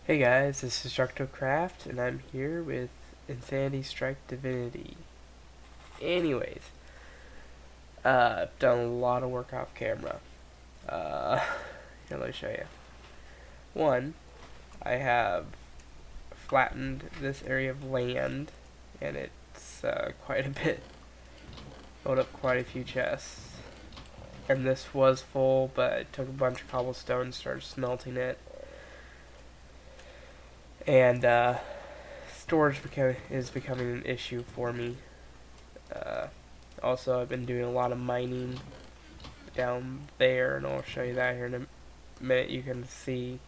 Hey guys, this is DestructoCraft, and I'm here with Insanity Strike Divinity. Anyways, I've done a lot of work off camera. Here, let me show you. One, I have flattened this area of land, and it's quite a bit. Filled up quite a few chests. And this was full, but I took a bunch of cobblestone, started smelting it. And storage is becoming an issue for me. Uh, Also, I've been doing a lot of mining down there, and I'll show you that here in a minute. You can see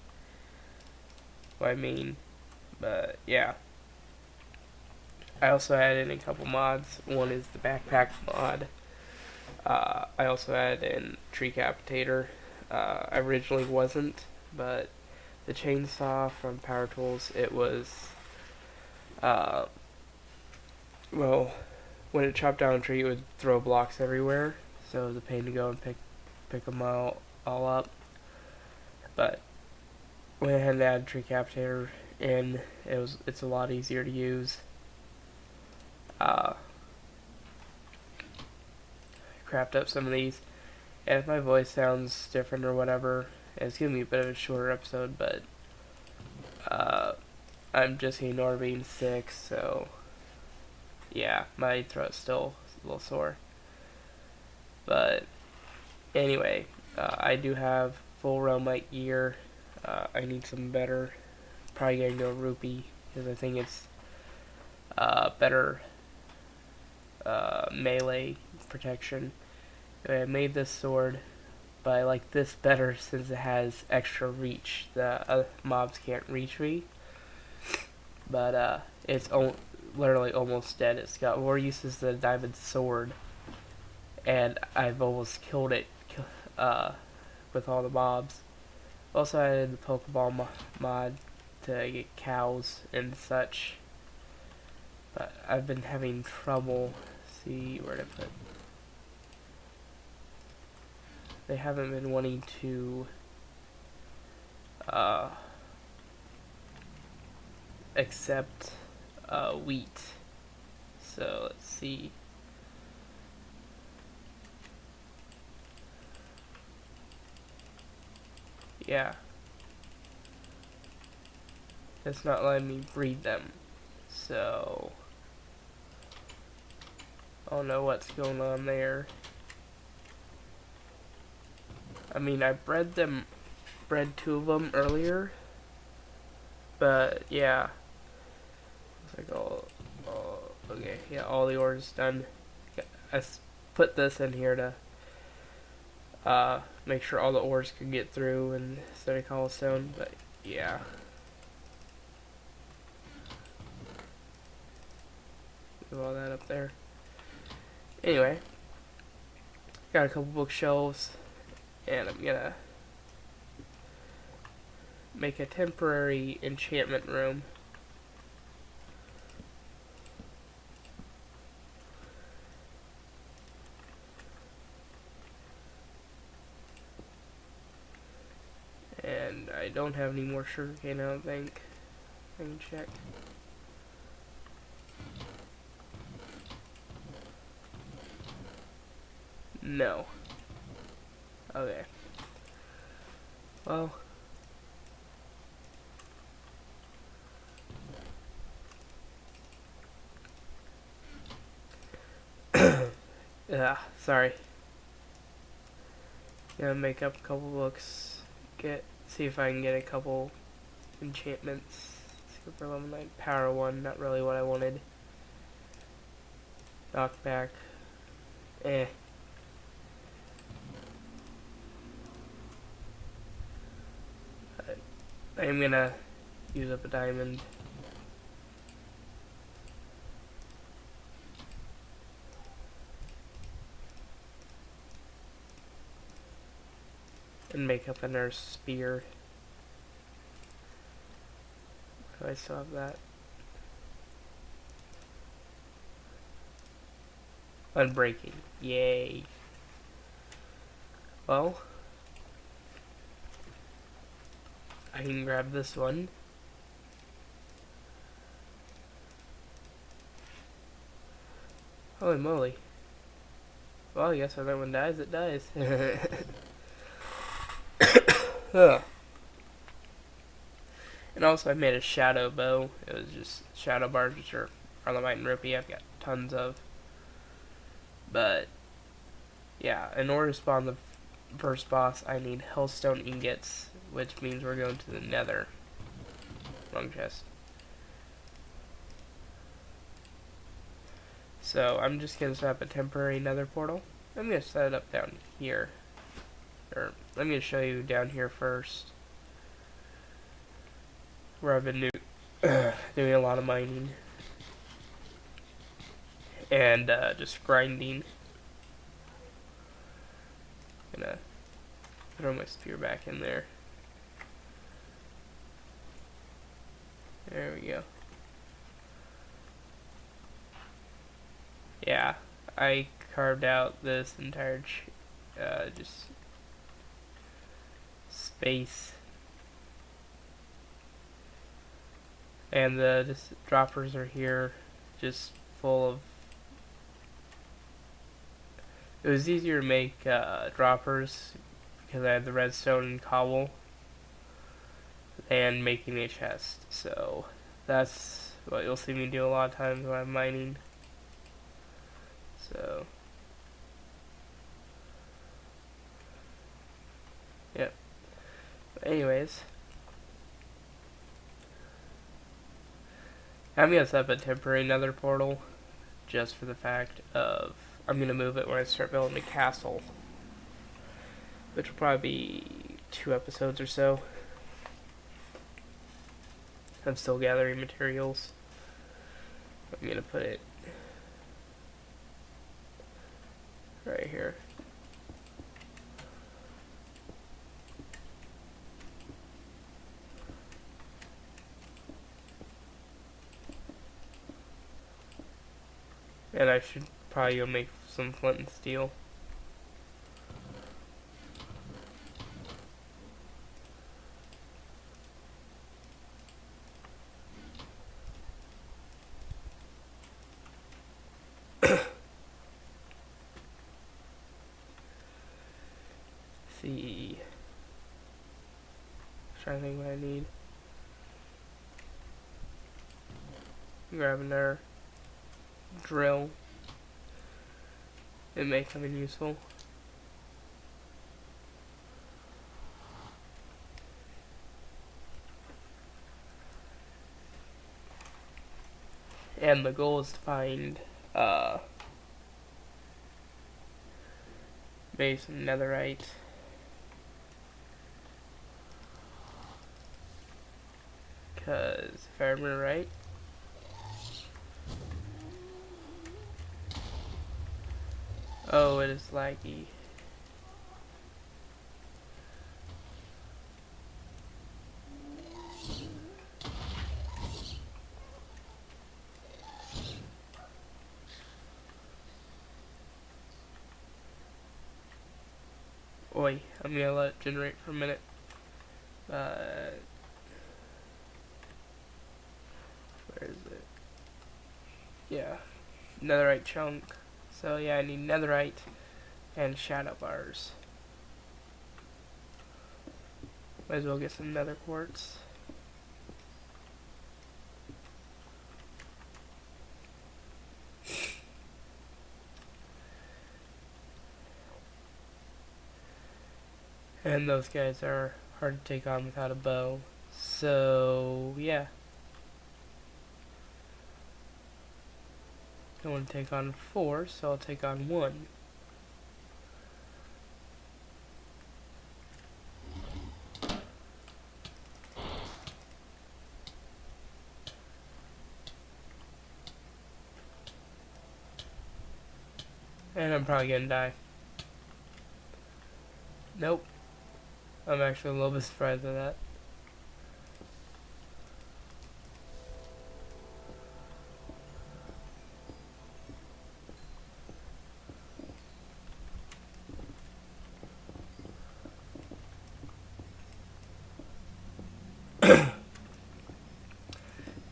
what I mean. But yeah, I also added in a couple mods. One is the backpack mod. I also added in tree capitator. I originally wasn't, but the chainsaw from Power Tools, it was well, when it chopped down a tree, it would throw blocks everywhere, so it was a pain to go and pick them all up. But went ahead and added tree capitator in. It's a lot easier to use. Craft up some of these, and if my voice sounds different or whatever, it's gonna be a bit of a shorter episode, but I'm just getting over being sick, so yeah, my throat's still a little sore. But anyway, I do have full Realmite gear. I need some better. Probably gonna go rupee because I think it's better melee protection. I made this sword, but I like this better since it has extra reach. The mobs can't reach me, but it's literally almost dead. It's got more uses than a diamond sword, and I've almost killed it with all the mobs. Also added the Pokeball mod to get cows and such, but I've been having trouble. See where to put. They haven't been wanting to accept wheat. So let's see. Yeah. It's not letting me breed them. So I don't know what's going on there. I mean, I bred two of them earlier, but yeah. Looks like okay, yeah, all the ore is done. I put this in here to make sure all the ores could get through and instead of cobblestone, but yeah. Move all that up there. Anyway, got a couple bookshelves, and I'm gonna make a temporary enchantment room. And I don't have any more sugarcane, I don't think. I can check. No. Okay. Well. Yeah, sorry. Gonna make up a couple books. See if I can get a couple enchantments. Super level 9 power 1, not really what I wanted. Knockback. Eh. I'm gonna use up a diamond. And make up another spear. Oh, I still have that. Unbreaking. Yay. Well, I can grab this one Holy moly. Well, I guess when that one dies, it dies. Ugh. And also I made a shadow bow. It was just shadow bars, which are Arlemite and Rupee. I've got tons of. But, yeah, in order to spawn the first boss, I need hellstone ingots, which means we're going to the Nether. Wrong chest. So I'm just going to set up a temporary Nether portal. I'm going to set it up down here. Or I'm going to show you down here first, where I've been doing a lot of mining and just grinding. Gonna throw my spear back in there. There we go. Yeah, I carved out this entire just space, and the just droppers are here, just full of. It was easier to make droppers because I had the redstone and cobble, and making a chest. So that's what you'll see me do a lot of times when I'm mining. So, yep. But anyways, I'm gonna set up a temporary Nether portal just for the fact of I'm gonna move it when I start building a castle, which will probably be 2 episodes or so. I'm still gathering materials. I'm gonna put it right here. And I should probably go make some flint and steel. See. Trying to think what I need. Grab another drill. It may come in useful. And the goal is to find maybe some netherite. Because if I remember right, oh, it is laggy. Oi, I'm gonna let it generate for a minute. Where is it? Yeah, netherite chunk. So yeah, I need netherite and shadow bars. Might as well get some nether quartz. And those guys are hard to take on without a bow. So yeah. I want to take on 4, so I'll take on 1. And I'm probably gonna die. Nope. I'm actually a little bit surprised at that.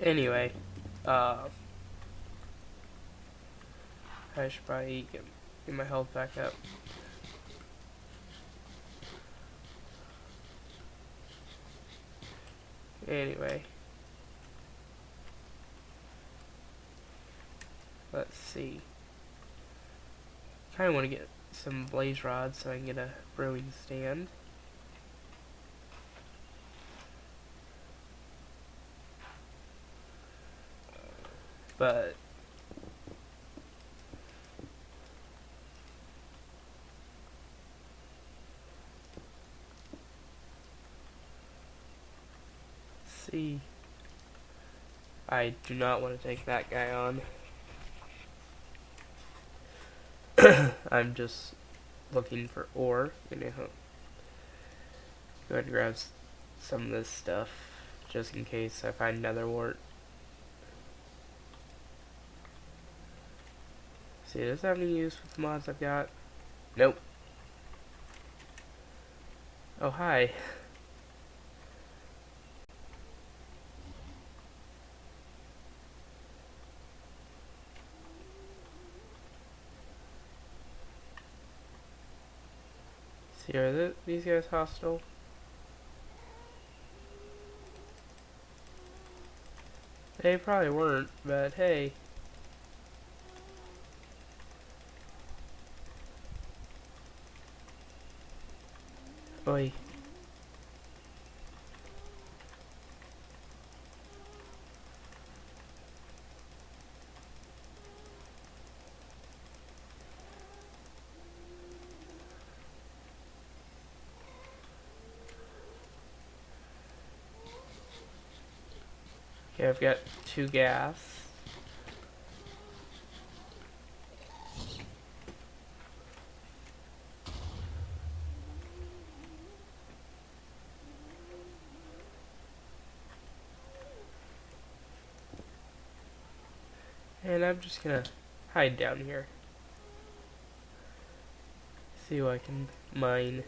Anyway, I I should probably eat, get my health back up. Anyway. Let's see. Kinda wanna get some blaze rods so I can get a brewing stand. But see, I do not want to take that guy on. I'm just looking for ore. Go ahead and grab some of this stuff just in case I find nether wart. See, does this have any use with the mods I've got? Nope. Oh, hi. See, are these guys hostile? They probably weren't, but hey. Oi. Okay, I've got 2 gas. And I'm just gonna hide down here. See what I can mine.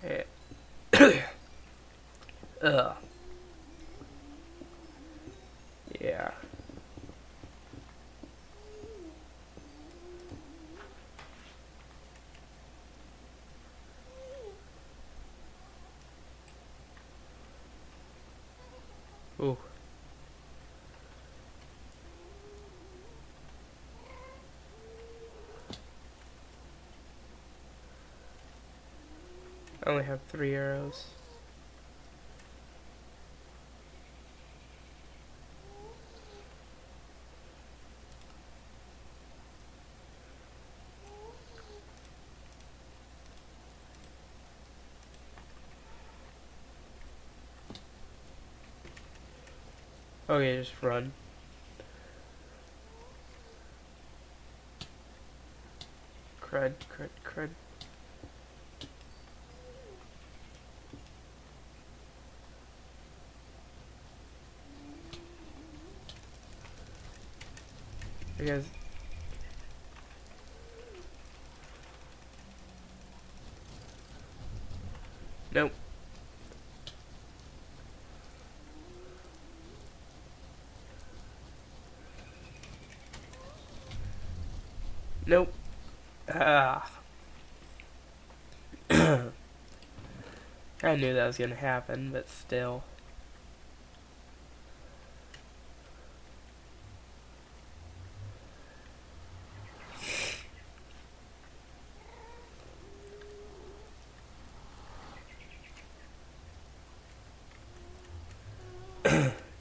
Yeah. Ugh. Yeah. Ooh. I only have 3 arrows. Okay, just run. Crud, crud, crud. You guys. Nope. Nope. Ah. I knew that was gonna happen, but still.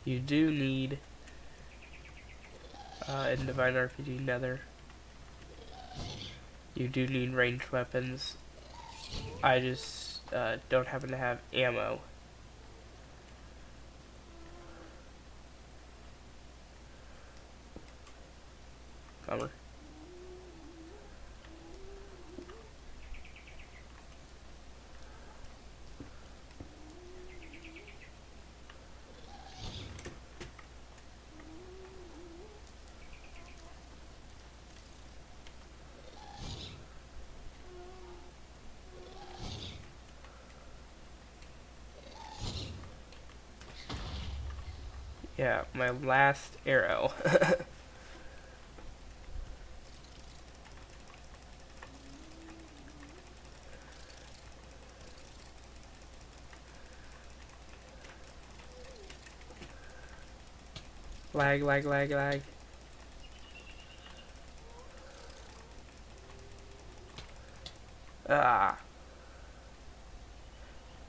You do need in Divine RPG Nether. You do need ranged weapons. I just don't happen to have ammo. Bummer. Yeah, my last arrow. Lag, lag, lag, lag. Ah.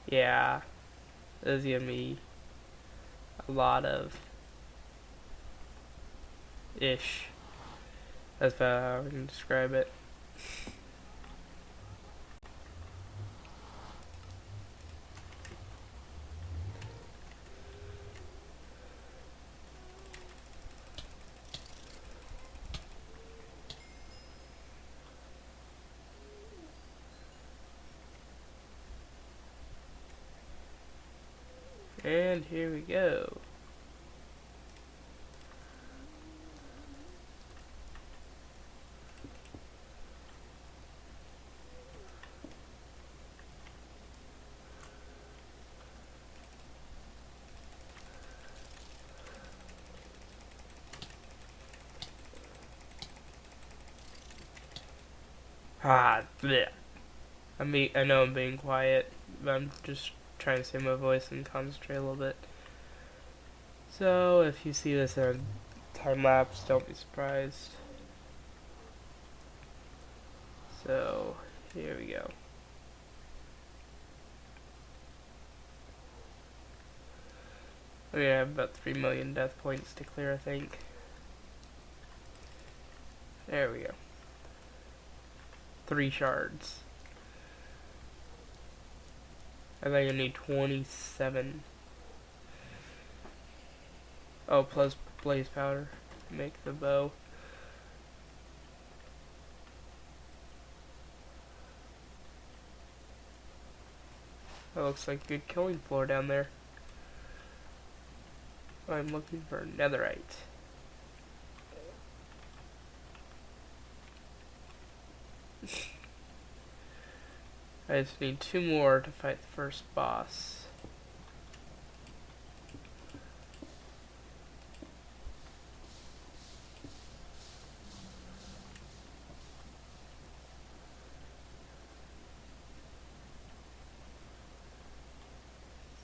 Yeah. This is gonna be a lot of ish. That's about how I can describe it. And here we go. Ah, bleh. I know I'm being quiet, but I'm just trying to save my voice and concentrate a little bit. So if you see this in a time lapse, don't be surprised. So here we go. I mean, I have about 3 million death points to clear, I think. There we go. 3 shards. I think I need 27. Oh, plus blaze powder. Make the bow. That looks like a good killing floor down there. I'm looking for netherite. I just need 2 more to fight the first boss.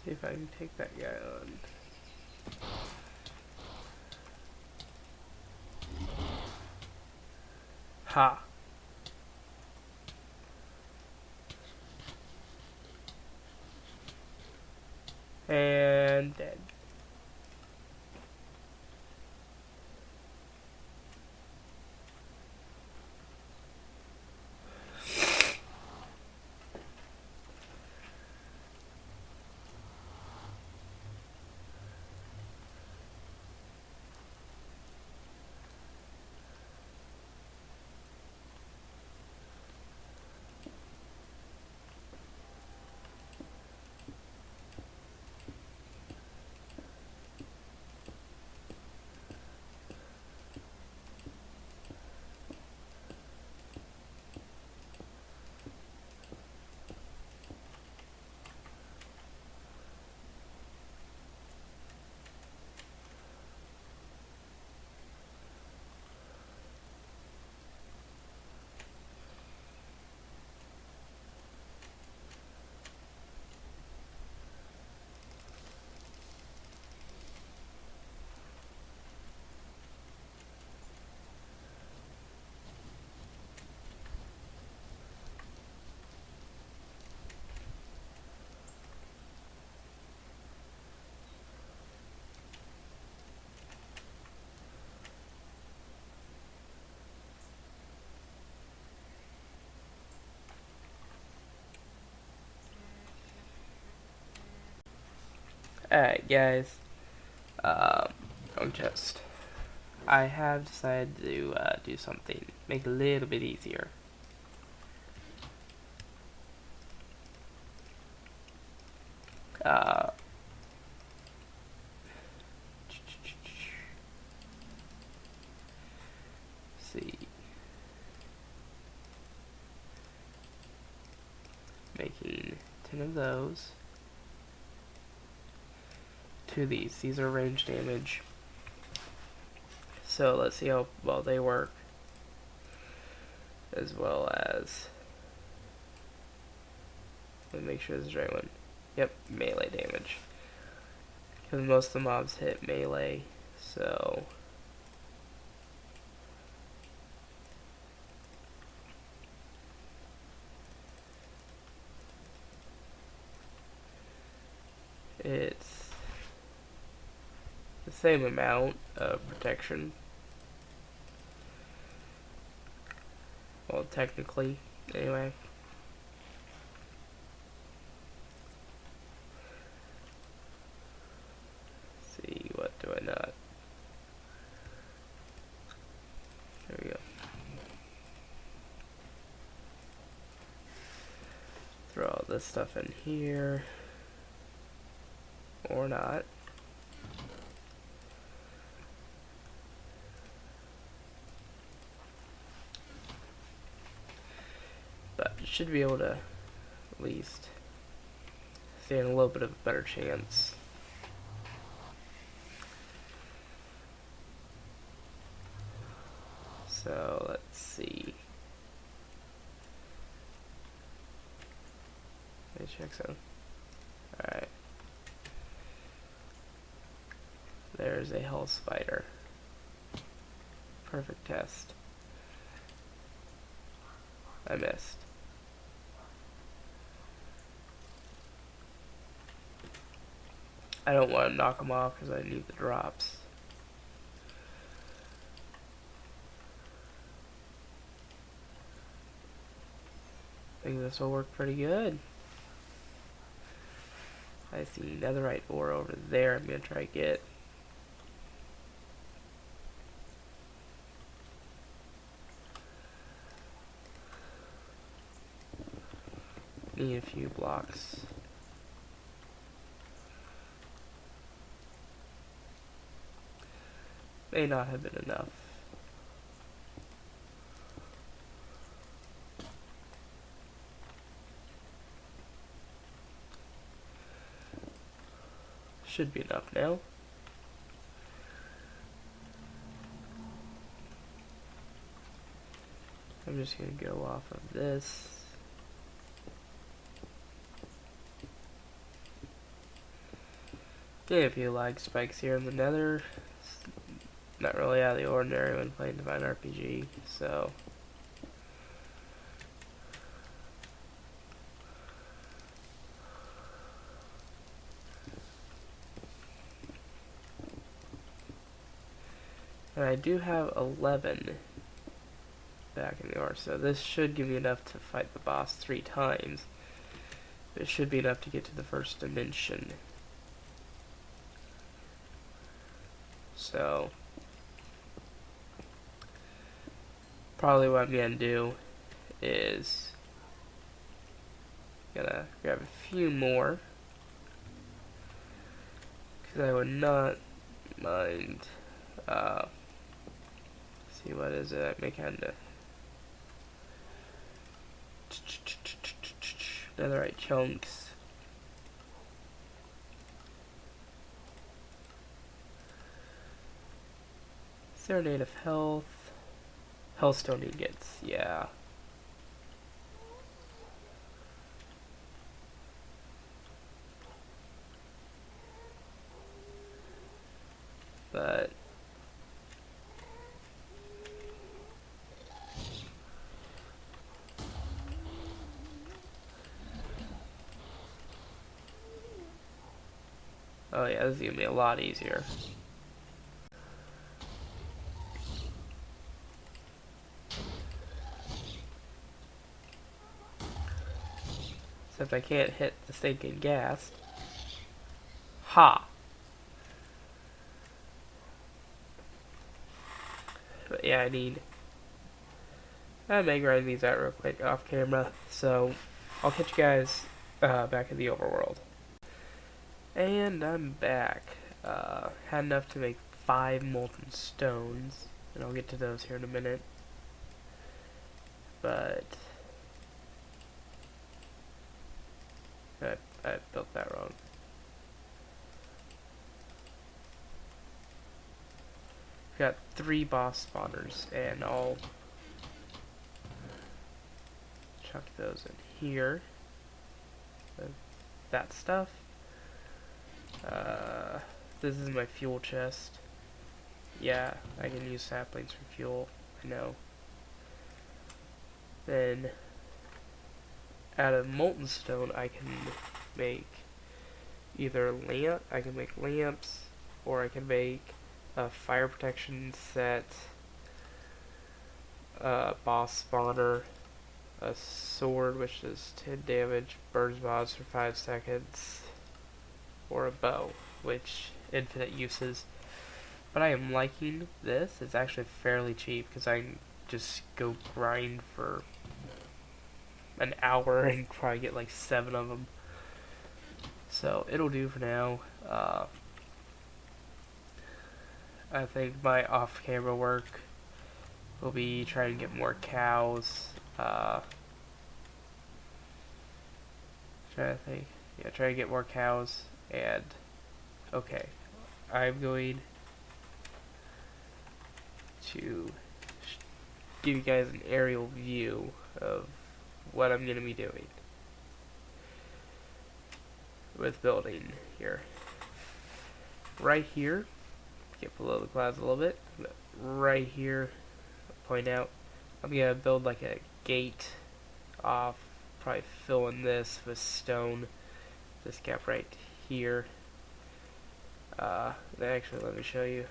See if I can take that guy on. Ha! And dead. Alright, guys. I have decided to do something, make it a little bit easier. Uh, see. Making 10 of those. 2 of these. These are range damage. So let's see how well they work, as well as, let me make sure this is the right one. Yep, melee damage. Because most of the mobs hit melee, so it's the same amount of protection. Well, technically, anyway. Let's see, what do I not? There we go. Throw all this stuff in here. Or not. But you should be able to at least stand a little bit of a better chance. So let's see. Let me check some. Alright. There's a hell spider. Perfect test. I missed. I don't want to knock them off because I need the drops. I think this will work pretty good. I see netherite ore over there. I'm going to try to get. Need a few blocks. May not have been enough. Should be enough now. I'm just going to go off of this. Yeah, a few lag spikes here in the nether. Not really out of the ordinary when playing Divine RPG, so and I do have 11 back in the ore, so this should give me enough to fight the boss 3 times. It should be enough to get to the first dimension. So probably what I'm gonna do is gonna grab a few more, because I would not mind. See, what is it? I may kinda netherite chunks. Serenade of Health. Hellstone ingots, yeah. But oh yeah, this is gonna be a lot easier. Except I can't hit the stinking gas. Ha! But yeah, I may grind these out real quick off camera, so I'll catch you guys back in the overworld. And I'm back. Had enough to make 5 molten stones, and I'll get to those here in a minute. But I built that wrong. got 3 boss spawners, and I'll chuck those in here. That stuff. This is my fuel chest. Yeah, I can use saplings for fuel. I know. Then, out of molten stone, I can make either I can make lamps, or I can make a fire protection set, a boss spawner, a sword which does 10 damage, burns mobs for 5 seconds, or a bow, which infinite uses. But I am liking this. It's actually fairly cheap because I can just go grind for an hour and probably get like 7 of them. So it'll do for now. I think my off-camera work will be trying to get more cows. Trying to think. Yeah, try to get more cows. And okay, I'm going to give you guys an aerial view of what I'm going to be doing with building here. Right here, get below the clouds a little bit, but right here, point out, I'm going to build like a gate off, probably fill in this with stone, this gap right here. Actually, let me show you.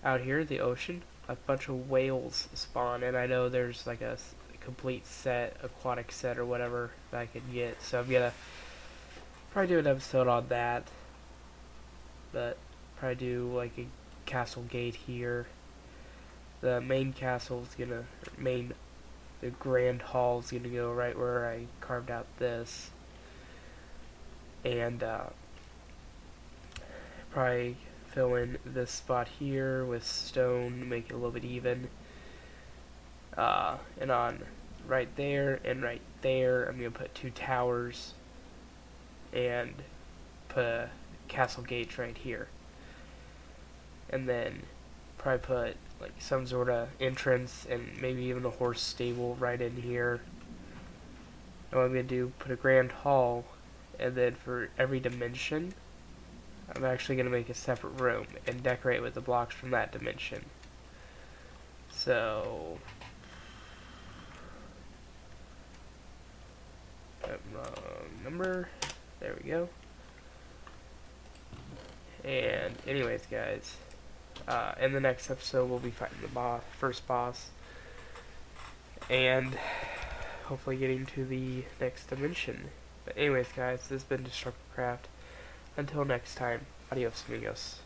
Out here, the ocean, a bunch of whales spawn, and I know there's like a complete set, aquatic set or whatever that I could get, so I'm gonna probably do an episode on that, but probably do like a castle gate here. The main castle is gonna, the grand hall is gonna go right where I carved out this, and probably fill in this spot here with stone, make it a little bit even. And on right there and right there, I'm gonna put 2 towers and put a castle gate right here. And then probably put like some sort of entrance and maybe even a horse stable right in here. And what I'm gonna do, put a grand hall, and then for every dimension, I'm actually going to make a separate room and decorate with the blocks from that dimension. So, wrong number. There we go. And anyways, guys, in the next episode we'll be fighting the first boss, and hopefully getting to the next dimension. But anyways, guys, this has been DestructoCraft. Until next time, adios amigos.